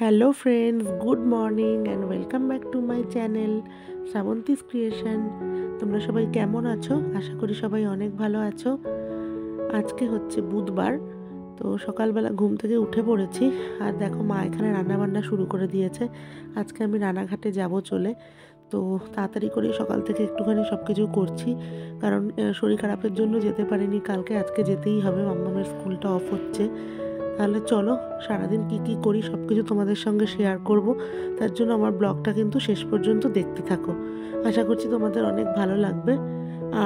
Hello friends, good morning and welcome back to my channel Srabanti's creation. তোমরা সবাই কেমন আছো? আশা করি সবাই অনেক ভালো আছো। আজকে হচ্ছে বুধবার, তো সকালবেলা ঘুম থেকে উঠে পড়েছি। আর দেখো, মা এখানে রান্নাবান্না শুরু করে দিয়েছে। আজকে আমি রানাঘাটে যাব চলে, তো তাড়াতাড়ি করে সকাল থেকে একটুখানি সব কিছু করছি, কারণ শরীর খারাপের জন্য যেতে পারিনি কালকে। আজকে যেতেই হবে, মাম্মামের স্কুলটা অফ হচ্ছে। তাহলে চলো, সারাদিন কি কি করি সব কিছু তোমাদের সঙ্গে শেয়ার করব। তার জন্য আমার ব্লগটা কিন্তু শেষ পর্যন্ত দেখতে থাকো। আশা করছি তোমাদের অনেক ভালো লাগবে।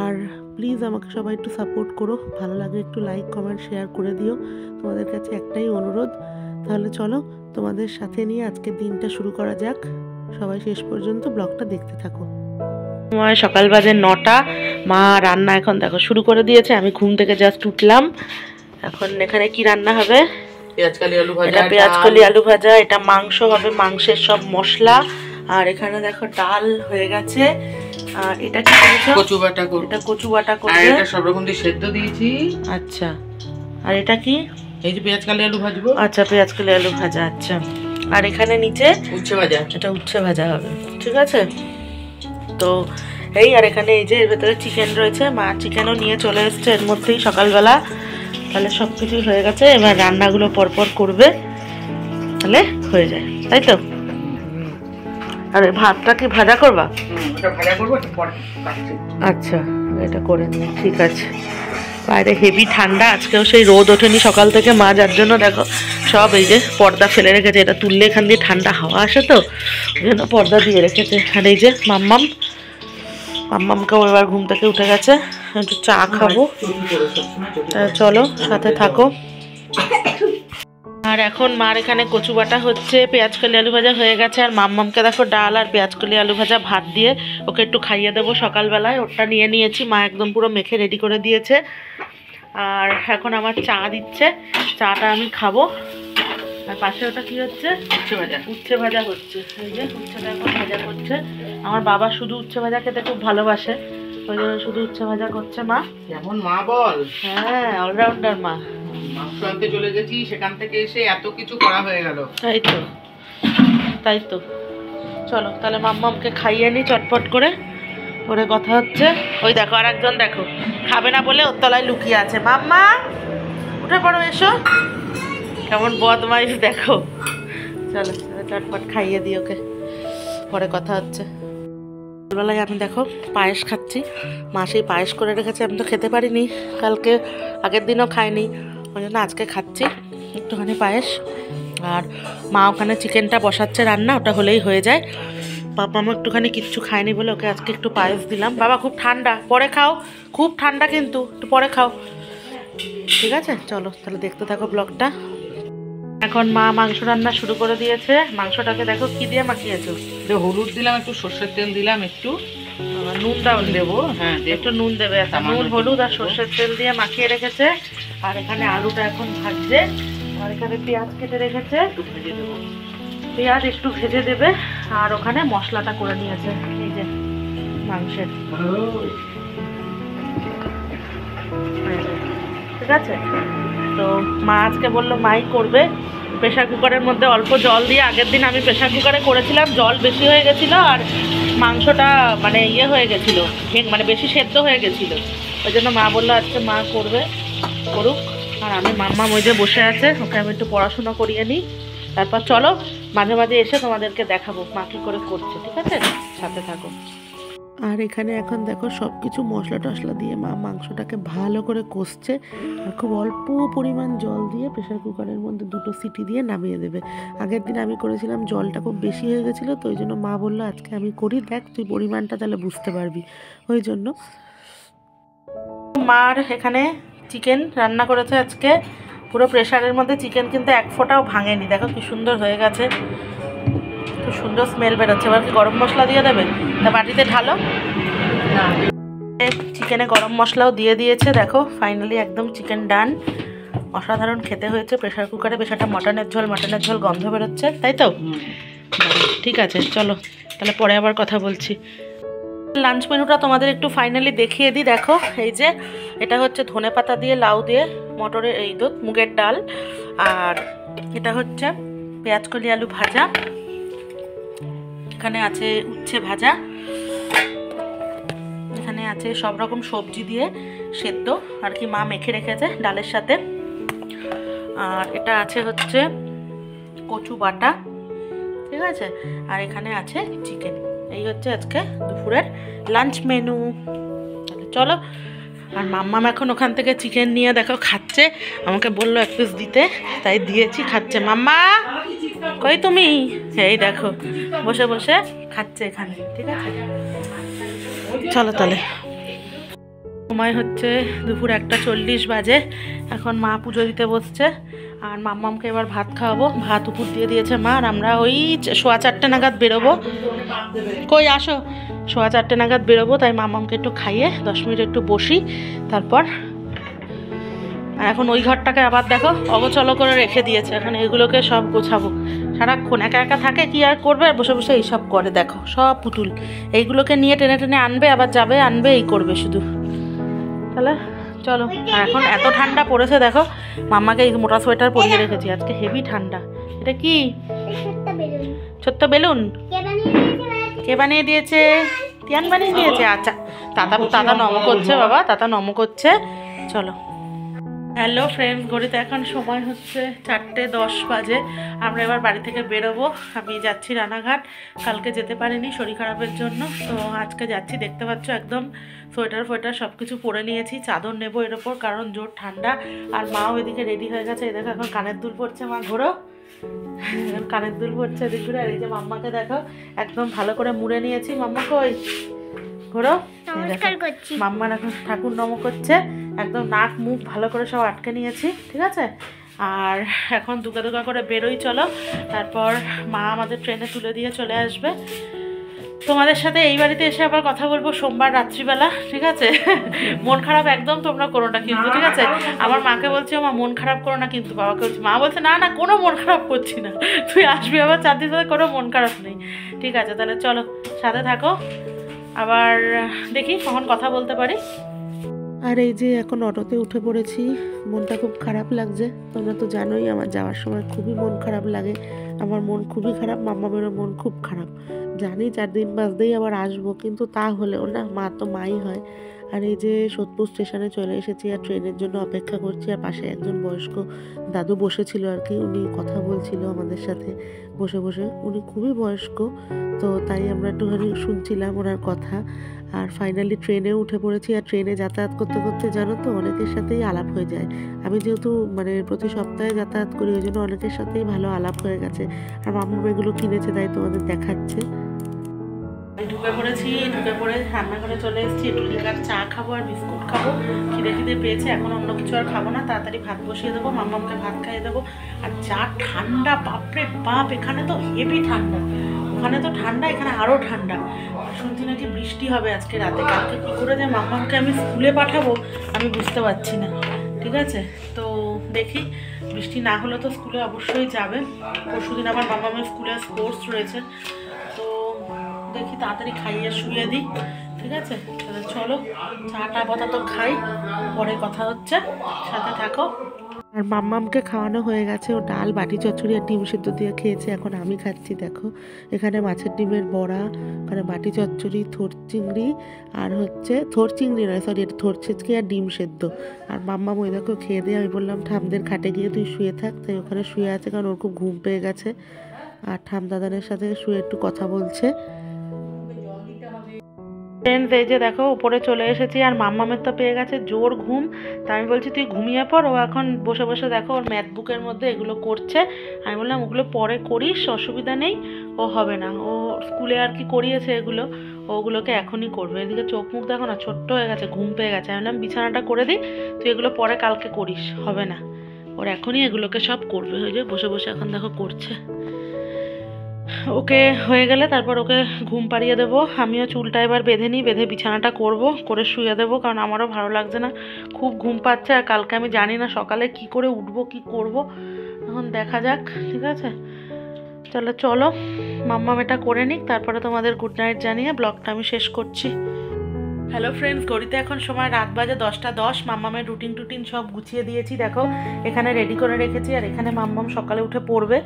আর প্লিজ আমাকে সবাই একটু সাপোর্ট করো, ভালো লাগে একটু লাইক কমেন্ট শেয়ার করে দিও, তোমাদের কাছে একটাই অনুরোধ। তাহলে চলো, তোমাদের সাথে নিয়ে আজকের দিনটা শুরু করা যাক। সবাই শেষ পর্যন্ত ব্লগটা দেখতে থাকো। সময় সকাল বাজে 9টা। মা রান্না এখন দেখো শুরু করে দিয়েছে। আমি ঘুম থেকে জাস্ট উঠলাম। এখন এখানে কি রান্না হবে? পেঁয়াজকলি আলু ভাজা। এটা পেঁয়াজকলি আলু ভাজা, এটা মাংস হবে, মাংসের সব মশলা। আর এখানে দেখো ডাল হয়ে গেছে। আর এটা কি করেছো? কচু বাটা করব। এটা কচু বাটা করবে। আর এটা সব রকম দিয়ে সেদ্ধ দিয়েছি। আচ্ছা, আর এটা কি? এই যে পেঁয়াজকলি আলু ভাজবো। আচ্ছা, পেঁয়াজকলি আলু ভাজা। আচ্ছা, আর এখানে নিচে উচ্ছে ভাজা। এটা উচ্ছে ভাজা হবে, ঠিক আছে। তো এই, আর এখানে এই যে এর ভেতরে চিকেন রয়েছে, মা চিকেনও নিয়ে চলে এসছে এর মধ্যেই সকালবেলা। তাহলে সব কিছুই হয়ে গেছে, এবার রান্নাগুলো পরপর করবে, তাহলে হয়ে যায়, তাই তো। আর ভাতটা কি ভাজা করবা? ওটা ভাজা করব, এটা পরে কাটছি। আচ্ছা, এটা করে নিই, ঠিক আছে। বাইরে হেভি ঠান্ডা, আজকেও সেই রোদ ওঠেনি সকাল থেকে। মা যার জন্য দেখো সব এই যে পর্দা ফেলে রেখেছে, এটা তুললে এখান দিয়ে ঠান্ডা হাওয়া আসে, তো ওই জন্য পর্দা দিয়ে রেখেছে। আর এই যে মাম্মামকেও এবার ঘুম থেকে উঠে গেছে, একটু চা খাবো। চলো সাথে থাকো। আর এখন মার এখানে কচু বাটা হচ্ছে, পেঁয়াজকলি আলু ভাজা হয়ে গেছে। আর মাম্মামকে দেখো ডাল আর পেঁয়াজকলি আলু ভাজা ভাত দিয়ে ওকে একটু খাইয়ে দেবো সকালবেলায়, ওটা নিয়ে নিয়েছি। মা একদম পুরো মেখে রেডি করে দিয়েছে। আর এখন আমার চা দিচ্ছে, চাটা আমি খাবো। আর পাশে ওটা কি হচ্ছে? উচ্ছে ভাজা হচ্ছে। এই যে উচ্ছেটা এখন ভাজা করছে। আমার বাবা শুধু উচ্ছে ভাজা খেতে খুব ভালোবাসে, ওই জন্য শুধু উচ্ছে ভাজা করছে মা। যেমন মা বল। হ্যাঁ, অলরাউন্ডার মা। মাংস আনতে চলে গেছি, সেখান থেকে এসে এত কিছু করা হয়ে গেল। তাই তো। চলো তাহলে মাম্মামকে খাইয়ে নি চটপট করে, ওরে কথা হচ্ছে। ওই দেখো আর একজন, দেখো খাবে না বলে ওর তলায় লুকিয়ে আছে। মাম্মা উঠে পড়ো, এসো। কেমন বদমাইশ দেখো। চলো চটপট খাইয়ে দিই ওকে, পরে কথা হচ্ছে। সকালবেলায় আমি দেখো পায়েস খাচ্ছি। মা সেই পায়েস করে রেখেছে, আমি তো খেতে পারিনি কালকে, আগের দিনও খাইনি, ওই জন্য আজকে খাচ্ছি একটুখানি পায়েস। আর মা ওখানে চিকেনটা বসাচ্ছে রান্না, ওটা হলেই হয়ে যায়। বাবা মা একটুখানি কিচ্ছু খায়নি বলে ওকে আজকে একটু পায়েস দিলাম। বাবা খুব ঠান্ডা, পরে খাও, খুব ঠান্ডা কিন্তু, একটু পরে খাও, ঠিক আছে। চলো তাহলে দেখতে থাকো ব্লগটা। এখন মা মাংস রান্না শুরু করে দিয়েছে। মাংসটাকে দেখো কি দিয়ে মাখিয়েছো? হলুদ দিলাম, একটু সর্ষের তেল দিলাম, একটু নুনটাও দেবো। হ্যাঁ, একটু নুন দেবে, নুন হলুদ আর সর্ষের তেল দিয়ে মাখিয়ে রেখেছে। আর এখানে আলুটা এখন ভাজছে। আর এখানে পেঁয়াজ কেটে রেখেছে, ভেজে দেবো। পেঁয়াজ একটু ভেজে দেবে। আর ওখানে মশলাটা করে নিয়েছে এই যে মাংসের, ঠিক আছে। তো মা আজকে বললো মাই করবে। প্রেশার কুকারের মধ্যে অল্প জল দিয়ে, আগের দিন আমি প্রেশার কুকারে করেছিলাম, জল বেশি হয়ে গেছিলো আর মাংসটা মানে ইয়ে হয়ে গেছিলো, মানে বেশি সেদ্ধ হয়ে গেছিলো। ওই জন্য মা বললো আজকে মা করবে, করুক। আর আমি মাম্মা ওই যে বসে আছে, ওকে আমি একটু পড়াশোনা করিয়ে নিই। তারপর চলো মাঝে মাঝে এসে তোমাদেরকে দেখাবো মা কী করে করছে, ঠিক আছে, সাথে থাকো। আর এখানে এখন দেখো সব কিছু মশলা টশলা দিয়ে মা মাংসটাকে ভালো করে কষছে। আর খুব অল্প পরিমাণ জল দিয়ে প্রেশার কুকারের মধ্যে 2টো সিটি দিয়ে নামিয়ে দেবে। আগের দিন আমি করেছিলাম, জলটা খুব বেশি হয়ে গেছিলো, তো ওই জন্য মা বললো আজকে আমি করি, দেখ তুই পরিমাণটা তাহলে বুঝতে পারবি। ওই জন্য মার এখানে চিকেন রান্না করেছে আজকে, পুরো প্রেশারের মধ্যে চিকেন, কিন্তু এক ফোঁটাও ভাঙেনি। দেখো কি সুন্দর হয়ে গেছে, খুব সুন্দর স্মেল বেরোচ্ছে। এবার কি গরম মশলা দিয়ে দেবে? তা বাটিতে ঢালো। চিকেনে গরম মশলাও দিয়ে দিয়েছে। দেখো ফাইনালি একদম চিকেন ডান। অসাধারণ খেতে হয়েছে প্রেশার কুকারে। বেশাটা মটনের ঝোল গন্ধ বেরোচ্ছে, তাই তো। ঠিক আছে চলো তাহলে পরে আবার কথা বলছি। লাঞ্চ মেনুটা তোমাদের একটু ফাইনালি দেখিয়ে দিই। দেখো এই যে এটা হচ্ছে ধনেপাতা দিয়ে, লাউ দিয়ে, মটরের এই মুগের ডাল। আর এটা হচ্ছে পেঁয়াজ কলি আলু ভাজা, এখানে আছে উচ্ছে ভাজা, এখানে আছে সব রকম সবজি দিয়ে সেদ্ধ আর কি মা মেখে রেখেছে ডালের সাথে। আর এটা আছে হচ্ছে কচু বাটা, ঠিক আছে। আর এখানে আছে চিকেন। এই হচ্ছে আজকে দুপুরের লাঞ্চ মেনু। চলো। আর মাম্মাম এখন ওখান থেকে চিকেন নিয়ে দেখো খাচ্ছে, আমাকে বললো এক পিস দিতে, তাই দিয়েছি, খাচ্ছে। মাম্মা কই তুমি? এই দেখো বসে বসে খাচ্ছে এখানে, ঠিক আছে। চলো তাহলে। সময় হচ্ছে দুপুর 1:40 বাজে, এখন মা পুজো দিতে বসছে। আর মাম্মামকে এবার ভাত খাওয়াবো। ভাত উপর দিয়ে দিয়েছে মা, আর আমরা ওই 4:15 নাগাদ বেরোবো। কই আসো, 4:15 নাগাদ বেরোবো, তাই মাম্মামকে একটু খাইয়ে 10 মিনিট একটু বসি, তারপর। আর এখন ওই ঘরটাকে আবার দেখো অগোছলো করে রেখে দিয়েছে, এখন এগুলোকে সব গোছাবো। সারাক্ষণ একা একা থাকে, কি আর করবে, আর বসে বসে এইসব করে। দেখো সব পুতুল, এইগুলোকে নিয়ে টেনে টেনে আনবে, আবার যাবে আনবে, এই করবে শুধু। তাহলে চলো। আর এখন এত ঠান্ডা পড়েছে দেখো, মাম্মাকে এই মোটা সোয়েটার পরিয়ে রেখেছি, আজকে হেভি ঠান্ডা। এটা কি? ছোট্ট বেলুন। কে বানিয়ে দিয়েছে? তিয়ান বানিয়ে দিয়েছে। আচ্ছা, দাদা নম করছে, বাবা দাদা নম করছে। চলো। হ্যালো ফ্রেন্ডস, ঘড়িতে এখন সময় হচ্ছে 4:10 বাজে। আমরা এবার বাড়ি থেকে বেরোবো। আমি যাচ্ছি রানাঘাট, কালকে যেতে পারিনি শরীর খারাপের জন্য, তো আজকে যাচ্ছি। দেখতে পাচ্ছ একদম সোয়েটার ফোয়েটার সব কিছু পরে নিয়েছি, চাদর নেবো এর ওপর, কারণ জোর ঠান্ডা। আর মাও এদিকে রেডি হয়ে গেছে। এই দেখো এখন কানের দুল পড়ছে, মা ঘোরো, কানের দুল পড়ছে এদিক ঘুরে। আর এই যে মাম্মাকে দেখো একদম ভালো করে মুড়ে নিয়েছি। মাম্মা কই? ঘোরো। মাম্মার এখন ঠাকুর নম করছে, একদম নাক মুখ ভালো করে সব আটকে নিয়েছি, ঠিক আছে। আর এখন দুগা দুগা করে বেরোই, চলো। তারপর মা আমাদের ট্রেনে তুলে দিয়ে চলে আসবে। তোমাদের সাথে এই বাড়িতে এসে আবার কথা বলবো সোমবার রাত্রিবেলা, ঠিক আছে। মন খারাপ একদম তোমরা করো না কিন্তু, ঠিক আছে। আমার মাকে বলছি মা মন খারাপ করো না কিন্তু, বাবাকে বলছি, মা বলছে না না কোনো মন খারাপ করছি না, তুই আসবি আবার 4 দিন ধরে, কোনো মন খারাপ নেই, ঠিক আছে। তাহলে চলো, সাথে থাকো, আবার দেখি কখন কথা বলতে পারি। আর এই যে এখন অটোতে উঠে পড়েছি, মনটা খুব খারাপ লাগছে। তোমরা তো জানোই আমার যাওয়ার সময় খুবই মন খারাপ লাগে, আমার মন খুবই খারাপ, মাম্মামেরও মন খুব খারাপ। জানি 4 দিন বাদেই আবার আসবো, কিন্তু তা হলেও না, মা তো মাই হয়। আর এই যে সোদপুর স্টেশনে চলে এসেছি, আর ট্রেনের জন্য অপেক্ষা করছি। আর পাশে একজন বয়স্ক দাদু বসেছিল আর কি, উনি কথা বলছিল আমাদের সাথে বসে বসে। উনি খুবই বয়স্ক, তো তাই আমরা একটুখানি শুনছিলাম ওনার কথা। আর ফাইনালি ট্রেনে উঠে পড়েছি। আর ট্রেনে যাতায়াত করতে করতে জানো তো অনেকের সাথেই আলাপ হয়ে যায়। আমি যেহেতু মানে প্রতি সপ্তাহে যাতায়াত করি, ওই জন্য অনেকের সাথেই ভালো আলাপ হয়ে গেছে। আর মাম্মা এগুলো কিনেছে, তাই তোমাদের দেখাচ্ছে। ঢুকে পড়েছি, ঢুকে পড়ে রান্নাঘরে চলে এসেছি। একটু লিকার চা খাবো আর বিস্কুট খাবো, খিদে খিদে পেয়েছে। এখন অন্য কিছু আর খাবো না, তাড়াতাড়ি ভাত বসিয়ে দেবো, মাম্মামকে ভাত খাইয়ে দেবো। আর যা ঠান্ডা, বাপরে বাপ, এখানে তো হেভি ঠান্ডা। ওখানে তো ঠান্ডা, এখানে আরও ঠান্ডা। শুনছি নাকি বৃষ্টি হবে আজকে রাতে। কালকে কী করে যে মাম্মামকে আমি স্কুলে পাঠাবো আমি বুঝতে পারছি না, ঠিক আছে। তো দেখি, বৃষ্টি না হলে তো স্কুলে অবশ্যই যাবে। পরশুদিন আবার মাম্মামের স্কুলে স্পোর্টস রয়েছে, তো দেখি তাড়াতাড়ি খাইয়ে শুয়ে দিই, ঠিক আছে। তাহলে চলো, চাটা আপাতত খাই, পরে কথা হচ্ছে, সাথে থাকো। আর মাম্মামকে খাওয়ানো হয়ে গেছে, ও ডাল বাটি চচ্চড়ি আর ডিম সিদ্ধ দিয়ে খেয়েছে। এখন আমি খাচ্ছি, দেখো এখানে মাছের ডিমের বড়া, ওখানে বাটি চচ্চড়ি, থোর চিংড়ি, আর হচ্ছে থোর চিংড়ি নয় সরি, এটা থোর ছেচকি আর ডিম সেদ্ধ। আর মাম্মাম ওই দেখো খেয়ে দিয়ে, আমি বললাম ঠামদের খাটে গিয়ে তুই শুয়ে থাক, তাই ওখানে শুয়ে আছে, কারণ ওর খুব ঘুম পেয়ে গেছে। আর ঠাম দাদানের সাথে শুয়ে একটু কথা বলছে। ফ্রেন্ডস, এই যে দেখো উপরে চলে এসেছি। আর মাম্মামের তো পেয়ে গেছে জোর ঘুম, তাই আমি বলছি তুই ঘুমিয়ে পড়। ও এখন বসে বসে দেখো ওর ম্যাথ বুকের মধ্যে এগুলো করছে। আমি বললাম ওগুলো পরে করিস, অসুবিধা নেই, ও হবে না, ও স্কুলে আর কি করিয়েছে এগুলো, ওগুলোকে এখনই করবে। এদিকে চোখ মুখ দেখো না, ছোট্ট হয়ে গেছে, ঘুম পেয়ে গেছে। আমি বললাম বিছানাটা করে দিই, তুই এগুলো পরে কালকে করিস, হবে না, ওর এখনই এগুলোকে সব করবে। ওই যে বসে বসে এখন দেখো করছে। ওকে হয়ে গেলে তারপর ওকে ঘুম পাড়িয়ে দেবো। আমিও চুলটা এবার বেঁধে নিই, বেঁধে বিছানাটা করব, করে শুয়ে দেবো, কারণ আমারও ভালো লাগছে না, খুব ঘুম পাচ্ছে। আর কালকে আমি জানি না সকালে কি করে উঠবো, কি করব, এখন দেখা যাক, ঠিক আছে। তাহলে চলো মাম্মাম এটা করে নিক, তারপরে তোমাদের গুড নাইট জানিয়ে ব্লগটা আমি শেষ করছি। হ্যালো ফ্রেন্ডস, ঘড়িতে এখন সময় রাত বাজে 10টা 10। মাম্মামের রুটিন সব গুছিয়ে দিয়েছি, দেখো এখানে রেডি করে রেখেছি। আর এখানে মাম্মাম সকালে উঠে পড়বে,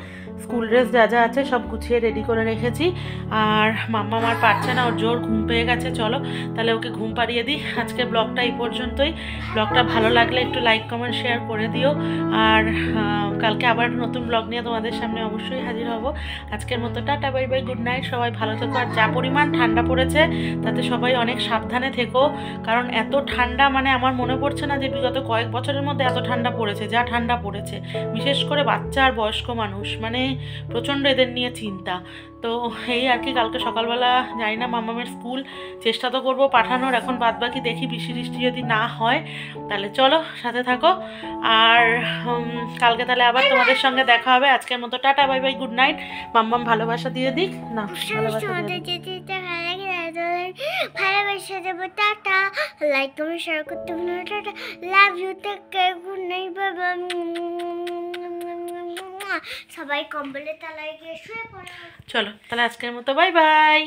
স্কুল ড্রেস যা যা আছে সব গুছিয়ে রেডি করে রেখেছি। আর মাম্মাম আর পারছে না, ওর জোর ঘুম পেয়ে গেছে। চলো তাহলে ওকে ঘুম পাড়িয়ে দিই। আজকে ব্লগটা এই পর্যন্তই। ব্লগটা ভালো লাগলে একটু লাইক কমেন্ট শেয়ার করে দিও। আর কালকে আবার নতুন ব্লগ নিয়ে তোমাদের সামনে অবশ্যই হাজির হব। আজকের মতো tata, bye bye, good night. সবাই ভালো থেকো। আর যা পরিমাণ ঠান্ডা পড়েছে তাতে সবাই অনেক সাবধানে থেকো, কারণ এত ঠান্ডা মানে আমার মনে পড়ছে না যে বিগত কয়েক বছরের মধ্যে এত ঠান্ডা পড়েছে। যা ঠান্ডা পড়েছে, বিশেষ করে বাচ্চা আর বয়স্ক মানুষ, মানে প্রচণ্ড এদের নিয়ে চিন্তা। তো এই আর কি, কালকে সকালবেলা জানি না মাম্মামের স্কুল, চেষ্টা তো করবো পাঠানোর। এখন বাদ বাকি দেখি, বৃষ্টি টিষ্টি যদি না হয় তাহলে চলো সাথে থাকো। আর কালকে তাহলে আবার তোমাদের সঙ্গে দেখা হবে। আজকের মতো tata, bye bye, good night. মাম্মাম ভালোবাসা দিয়ে দিক না, ভালোবাসা দেবো। টাটা, লাইক কমেন্ট শেয়ার করতে ভুলো না। Tata, love you, take care, good night, বাবা। সবাই কম্বলের তলায় গিয়ে শুয়ে পড়ো। চলো তাহলে আজকের মতো বাই বাই।